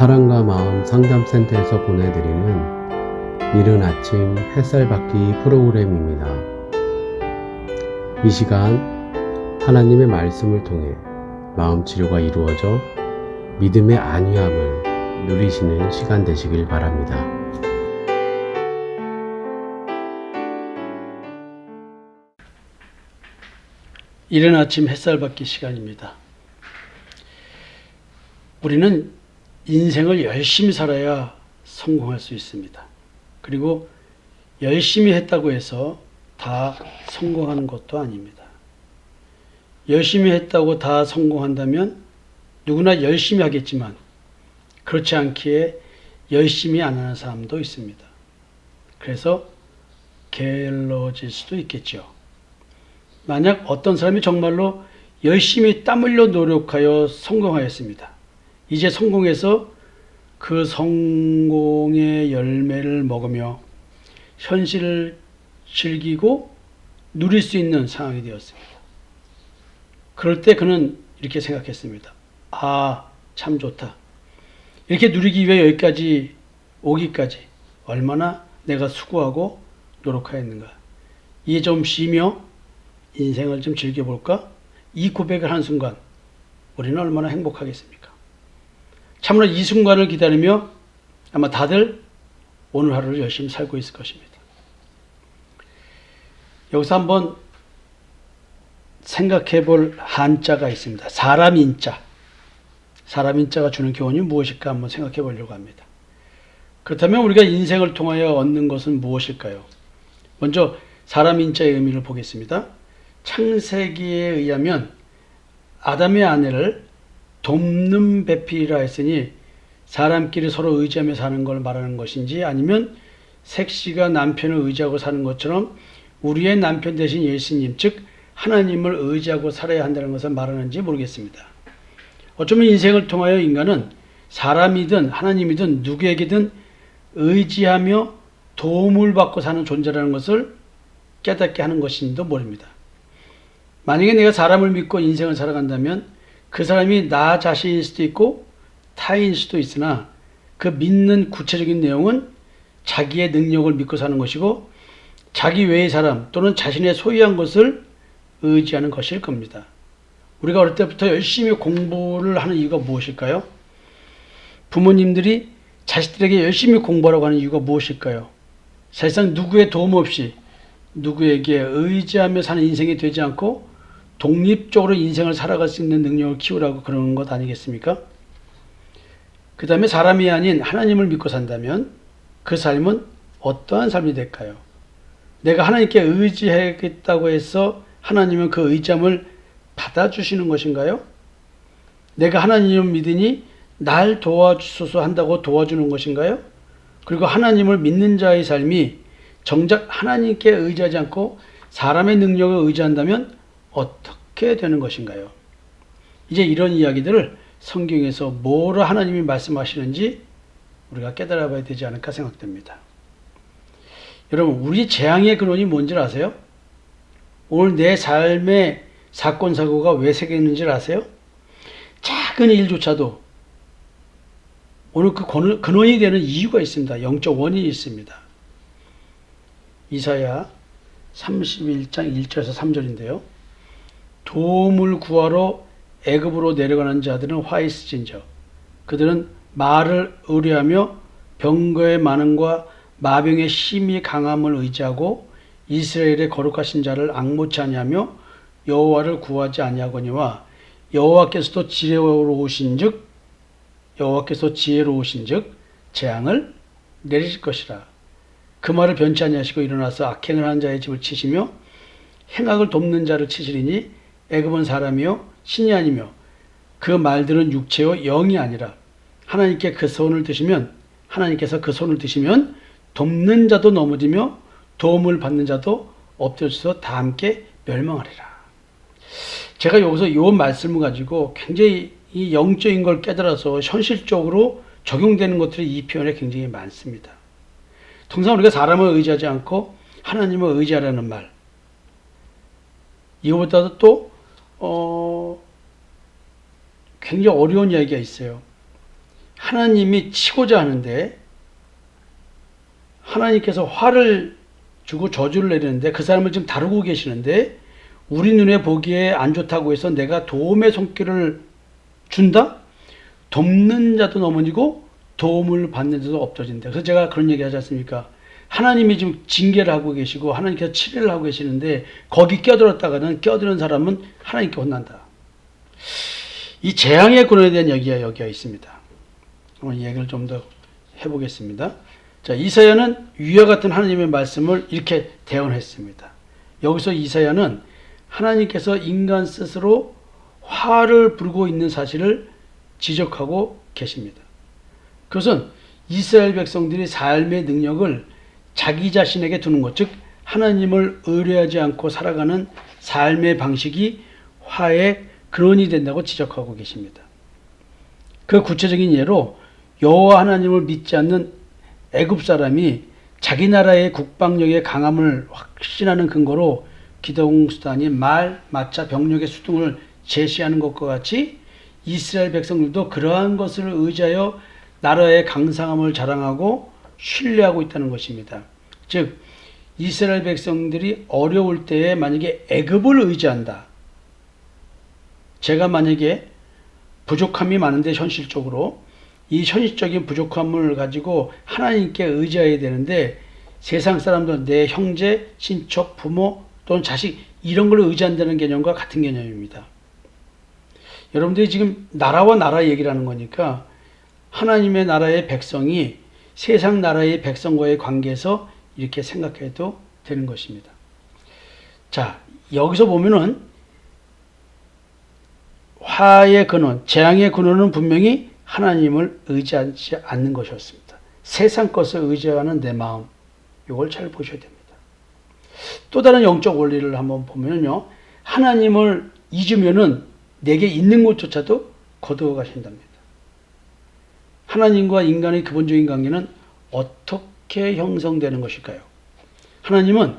사랑과 마음 상담센터에서 보내드리는 이른 아침 햇살 받기 프로그램입니다. 이 시간 하나님의 말씀을 통해 마음 치료가 이루어져 믿음의 안위함을 누리시는 시간 되시길 바랍니다. 이른 아침 햇살 받기 시간입니다. 우리는 인생을 열심히 살아야 성공할 수 있습니다. 그리고 열심히 했다고 해서 다 성공하는 것도 아닙니다. 열심히 했다고 다 성공한다면 누구나 열심히 하겠지만 그렇지 않기에 열심히 안 하는 사람도 있습니다. 그래서 게을러질 수도 있겠죠. 만약 어떤 사람이 정말로 열심히 땀 흘려 노력하여 성공하였습니다. 이제 성공해서 그 성공의 열매를 먹으며 현실을 즐기고 누릴 수 있는 상황이 되었습니다. 그럴 때 그는 이렇게 생각했습니다. 아, 참 좋다. 이렇게 누리기 위해 여기까지 오기까지 얼마나 내가 수고하고 노력하였는가. 이제 좀 쉬며 인생을 좀 즐겨볼까? 이 고백을 한 순간 우리는 얼마나 행복하겠습니까? 참으로 이 순간을 기다리며 아마 다들 오늘 하루를 열심히 살고 있을 것입니다. 여기서 한번 생각해 볼 한자가 있습니다. 사람 인자. 사람 인자가 주는 교훈이 무엇일까 한번 생각해 보려고 합니다. 그렇다면 우리가 인생을 통하여 얻는 것은 무엇일까요? 먼저 사람 인자의 의미를 보겠습니다. 창세기에 의하면 아담의 아내를 돕는 배필이라 했으니 사람끼리 서로 의지하며 사는 걸 말하는 것인지 아니면 색시가 남편을 의지하고 사는 것처럼 우리의 남편 대신 예수님 즉 하나님을 의지하고 살아야 한다는 것을 말하는지 모르겠습니다. 어쩌면 인생을 통하여 인간은 사람이든 하나님이든 누구에게든 의지하며 도움을 받고 사는 존재라는 것을 깨닫게 하는 것인지도 모릅니다. 만약에 내가 사람을 믿고 인생을 살아간다면 그 사람이 나 자신일 수도 있고 타인일 수도 있으나 그 믿는 구체적인 내용은 자기의 능력을 믿고 사는 것이고 자기 외의 사람 또는 자신의 소유한 것을 의지하는 것일 겁니다. 우리가 어릴 때부터 열심히 공부를 하는 이유가 무엇일까요? 부모님들이 자식들에게 열심히 공부하라고 하는 이유가 무엇일까요? 사실상 누구의 도움 없이 누구에게 의지하며 사는 인생이 되지 않고 독립적으로 인생을 살아갈 수 있는 능력을 키우라고 그러는 것 아니겠습니까? 그 다음에 사람이 아닌 하나님을 믿고 산다면 그 삶은 어떠한 삶이 될까요? 내가 하나님께 의지하겠다고 해서 하나님은 그 의지함을 받아주시는 것인가요? 내가 하나님을 믿으니 날 도와주소서 한다고 도와주는 것인가요? 그리고 하나님을 믿는 자의 삶이 정작 하나님께 의지하지 않고 사람의 능력을 의지한다면 어떻게 되는 것인가요? 이제 이런 이야기들을 성경에서 뭐라 하나님이 말씀하시는지 우리가 깨달아 봐야 되지 않을까 생각됩니다. 여러분, 우리 재앙의 근원이 뭔지 아세요? 오늘 내 삶의 사건, 사고가 왜 생겼는지 아세요? 작은 일조차도 오늘 그 근원이 되는 이유가 있습니다. 영적 원인이 있습니다. 이사야 31장 1절에서 3절인데요. 도움을 구하러 애굽으로 내려가는 자들은 화 있을진저 그들은 말을 의뢰하며 병거의 많음과 마병의 심히 강함을 의지하고 이스라엘의 거룩하신 자를 앙모치 아니하며 여호와를 구하지 아니하거니와 여호와께서도 지혜로우신즉 재앙을 내리실 것이라. 그 말을 변치 아니하시고 일어나서 악행을 하는 자의 집을 치시며 행악을 돕는 자를 치시리니 애굽은 사람이요 신이 아니며 그 말들은 육체요 영이 아니라 하나님께서 그 손을 드시면 돕는 자도 넘어지며 도움을 받는 자도 엎드려서 다 함께 멸망하리라. 제가 여기서 이 말씀을 가지고 굉장히 이 영적인 걸 깨달아서 현실적으로 적용되는 것들이 이 표현에 굉장히 많습니다. 통상 우리가 사람을 의지하지 않고 하나님을 의지하라는 말, 이거보다도 또 굉장히 어려운 이야기가 있어요. 하나님이 치고자 하는데 하나님께서 화를 주고 저주를 내리는데 그 사람을 지금 다루고 계시는데 우리 눈에 보기에 안 좋다고 해서 내가 도움의 손길을 준다? 돕는 자도 넘어지고 도움을 받는 자도 없어진다. 그래서 제가 그런 얘기 하지 않습니까? 하나님이 지금 징계를 하고 계시고 하나님께서 치료를 하고 계시는데 거기 껴들었다가는 껴드는 사람은 하나님께 혼난다. 이 재앙의 근원에 대한 여기가 있습니다. 한번 얘기를 좀 더 해보겠습니다. 자, 이사야는 위와 같은 하나님의 말씀을 이렇게 대언했습니다. 여기서 이사야는 하나님께서 인간 스스로 화를 부르고 있는 사실을 지적하고 계십니다. 그것은 이스라엘 백성들이 삶의 능력을 자기 자신에게 두는 것, 즉 하나님을 의뢰하지 않고 살아가는 삶의 방식이 화의 근원이 된다고 지적하고 계십니다. 그 구체적인 예로 여호와 하나님을 믿지 않는 애굽 사람이 자기 나라의 국방력의 강함을 확신하는 근거로 기동수단이 말, 마차, 병력의 수등을 제시하는 것과 같이 이스라엘 백성들도 그러한 것을 의지하여 나라의 강성함을 자랑하고 신뢰하고 있다는 것입니다. 즉 이스라엘 백성들이 어려울 때에 만약에 애굽을 의지한다. 제가 만약에 부족함이 많은데 현실적으로 이 현실적인 부족함을 가지고 하나님께 의지해야 되는데 세상 사람들 내 형제, 친척, 부모 또는 자식 이런 걸 의지한다는 개념과 같은 개념입니다. 여러분들이 지금 나라와 나라 얘기를 하는 거니까 하나님의 나라의 백성이 세상 나라의 백성과의 관계에서 이렇게 생각해도 되는 것입니다. 자, 여기서 보면은 화의 근원, 재앙의 근원은 분명히 하나님을 의지하지 않는 것이었습니다. 세상 것을 의지하는 내 마음, 이걸 잘 보셔야 됩니다. 또 다른 영적 원리를 한번 보면요, 하나님을 잊으면은 내게 있는 것조차도 거두어 가신답니다. 하나님과 인간의 기본적인 관계는 어떻게 형성되는 것일까요? 하나님은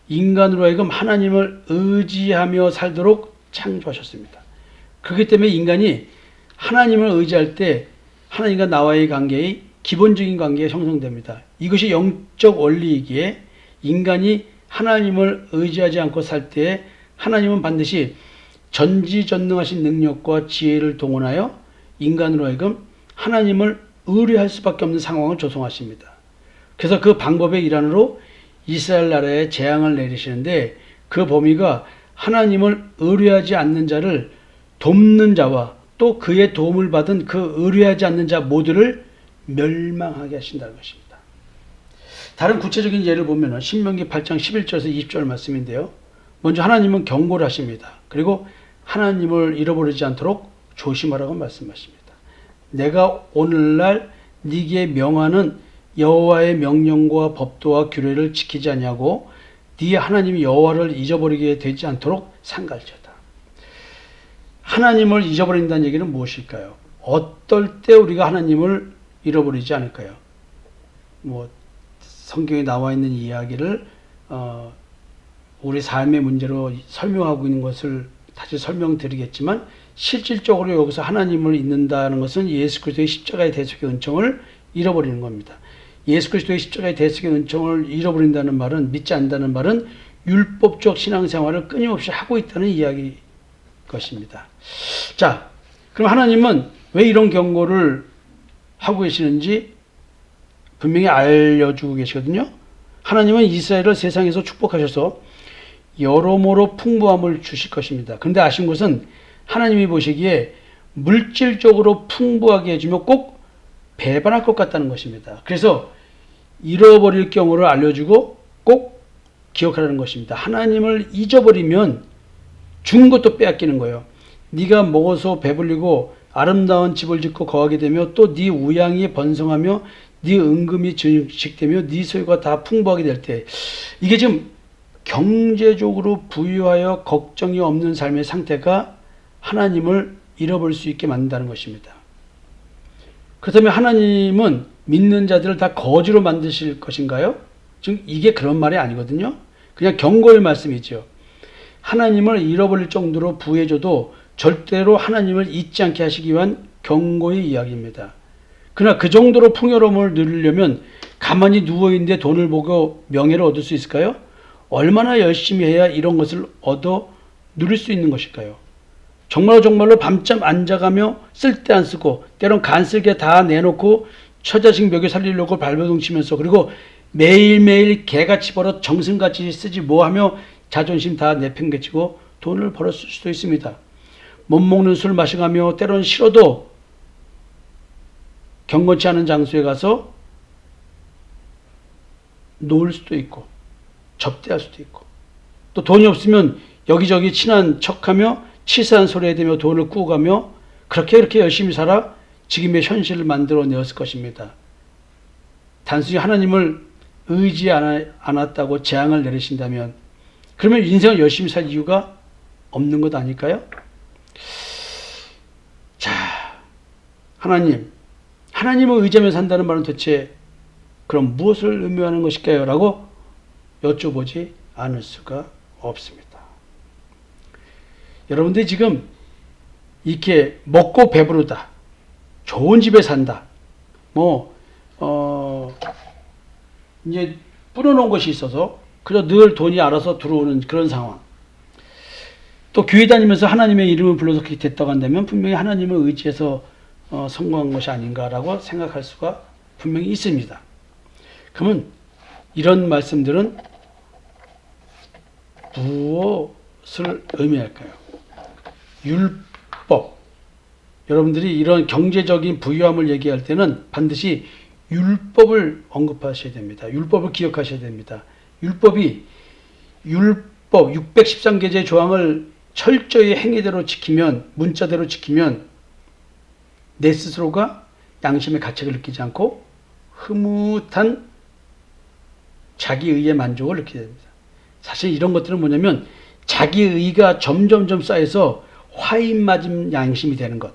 인간으로 하여금 하나님을 의지하며 살도록 창조하셨습니다. 그렇기 때문에 인간이 하나님을 의지할 때 하나님과 나와의 관계의 기본적인 관계가 형성됩니다. 이것이 영적 원리이기에 인간이 하나님을 의지하지 않고 살 때 하나님은 반드시 전지전능하신 능력과 지혜를 동원하여 인간으로 하여금 하나님을 의뢰할 수밖에 없는 상황을 조성하십니다. 그래서 그 방법의 일환으로 이스라엘 나라에 재앙을 내리시는데 그 범위가 하나님을 의뢰하지 않는 자를 돕는 자와 또 그의 도움을 받은 그 의뢰하지 않는 자 모두를 멸망하게 하신다는 것입니다. 다른 구체적인 예를 보면 신명기 8장 11절에서 20절 말씀인데요. 먼저 하나님은 경고를 하십니다. 그리고 하나님을 잃어버리지 않도록 조심하라고 말씀하십니다. 내가 오늘날 네게 명하는 여호와의 명령과 법도와 규례를 지키지 아니하고 네 하나님 여호와를 잊어버리게 되지 않도록 삼갈지어다. 하나님을 잊어버린다는 얘기는 무엇일까요? 어떨 때 우리가 하나님을 잃어버리지 않을까요? 성경에 나와 있는 이야기를 우리 삶의 문제로 설명하고 있는 것을 다시 설명드리겠지만 실질적으로 여기서 하나님을 잊는다는 것은 예수 그리스도의 십자가의 대속의 은총을 잃어버리는 겁니다. 예수 그리스도의 십자가의 대속의 은총을 잃어버린다는 말은, 믿지 않는다는 말은 율법적 신앙생활을 끊임없이 하고 있다는 이야기 것입니다. 자, 그럼 하나님은 왜 이런 경고를 하고 계시는지 분명히 알려주고 계시거든요. 하나님은 이스라엘을 세상에서 축복하셔서 여러모로 풍부함을 주실 것입니다. 그런데 아쉬운 것은 하나님이 보시기에 물질적으로 풍부하게 해주면 꼭 배반할 것 같다는 것입니다. 그래서 잃어버릴 경우를 알려주고 꼭 기억하라는 것입니다. 하나님을 잊어버리면 준 것도 빼앗기는 거예요. 네가 먹어서 배불리고 아름다운 집을 짓고 거하게 되며 또 네 우양이 번성하며 네 은금이 증식되며 네 소유가 다 풍부하게 될 때, 이게 지금 경제적으로 부유하여 걱정이 없는 삶의 상태가 하나님을 잃어버릴 수 있게 만든다는 것입니다. 그렇다면 하나님은 믿는 자들을 다 거지로 만드실 것인가요? 지금 이게 그런 말이 아니거든요. 그냥 경고의 말씀이죠. 하나님을 잃어버릴 정도로 부해줘도 절대로 하나님을 잊지 않게 하시기 위한 경고의 이야기입니다. 그러나 그 정도로 풍요로움을 누리려면 가만히 누워있는데 돈을 보고 명예를 얻을 수 있을까요? 얼마나 열심히 해야 이런 것을 얻어 누릴 수 있는 것일까요? 정말로 밤잠 안 자가며 쓸데 안 쓰고 때론 간쓸게 다 내놓고 처자식 먹여 살리려고 발버둥 치면서 그리고 매일매일 개같이 벌어 정승같이 쓰지 뭐하며 자존심 다 내팽개치고 돈을 벌었을 수도 있습니다. 못 먹는 술 마셔가며 때론 싫어도 경건치 않은 장소에 가서 놀 수도 있고 접대할 수도 있고 또 돈이 없으면 여기저기 친한 척하며 치사한 소리에 대며 돈을 꾸어가며 그렇게 열심히 살아 지금의 현실을 만들어내었을 것입니다. 단순히 하나님을 의지 않았다고 재앙을 내리신다면 그러면 인생을 열심히 살 이유가 없는 것 아닐까요? 자, 하나님을 의지하며 산다는 말은 대체 그럼 무엇을 의미하는 것일까요? 라고 여쭤보지 않을 수가 없습니다. 여러분들이 지금 이렇게 먹고 배부르다, 좋은 집에 산다, 이제 뿌려놓은 것이 있어서 그저 늘 돈이 알아서 들어오는 그런 상황. 또 교회 다니면서 하나님의 이름을 불러서 그렇게 됐다고 한다면 분명히 하나님을 의지해서 성공한 것이 아닌가라고 생각할 수가 분명히 있습니다. 그러면 이런 말씀들은 무엇을 의미할까요? 율법. 여러분들이 이런 경제적인 부유함을 얘기할 때는 반드시 율법을 언급하셔야 됩니다. 율법을 기억하셔야 됩니다. 율법 613개의 조항을 철저히 행위대로 지키면, 문자대로 지키면 내 스스로가 양심의 가책을 느끼지 않고 흐뭇한 자기의의 만족을 느끼게 됩니다. 사실 이런 것들은 뭐냐면 자기의가 점점 쌓여서 화인 맞은 양심이 되는 것.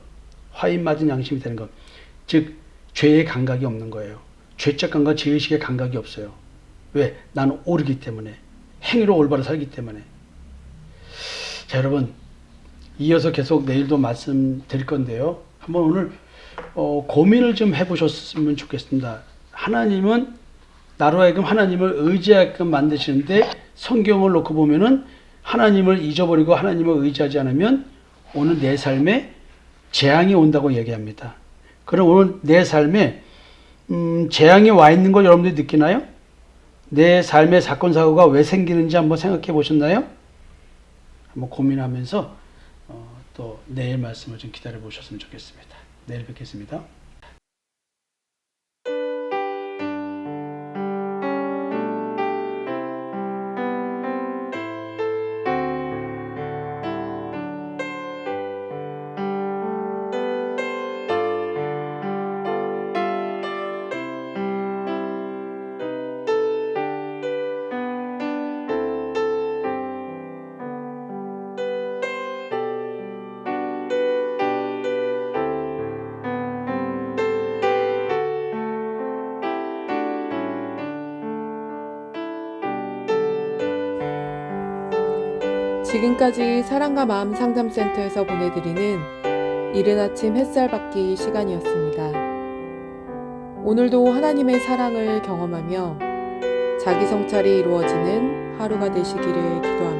즉 죄의 감각이 없는 거예요. 죄적 감각, 죄의식의 감각이 없어요. 왜? 나는 옳기 때문에. 행위로 올바로 살기 때문에. 자, 여러분, 이어서 계속 내일도 말씀드릴 건데요. 한번 오늘 고민을 좀 해보셨으면 좋겠습니다. 하나님은 나로 하여금 하나님을 의지하게끔 만드시는데 성경을 놓고 보면은 하나님을 잊어버리고 하나님을 의지하지 않으면 오늘 내 삶에 재앙이 온다고 얘기합니다. 그럼 오늘 내 삶에 재앙이 와 있는 걸 여러분들이 느끼나요? 내 삶의 사건 사고가 왜 생기는지 한번 생각해 보셨나요? 한번 고민하면서 또 내일 말씀을 좀 기다려 보셨으면 좋겠습니다. 내일 뵙겠습니다. 지금까지 사랑과 마음 상담센터에서 보내드리는 이른 아침 햇살 받기 시간이었습니다. 오늘도 하나님의 사랑을 경험하며 자기 성찰이 이루어지는 하루가 되시기를 기도합니다.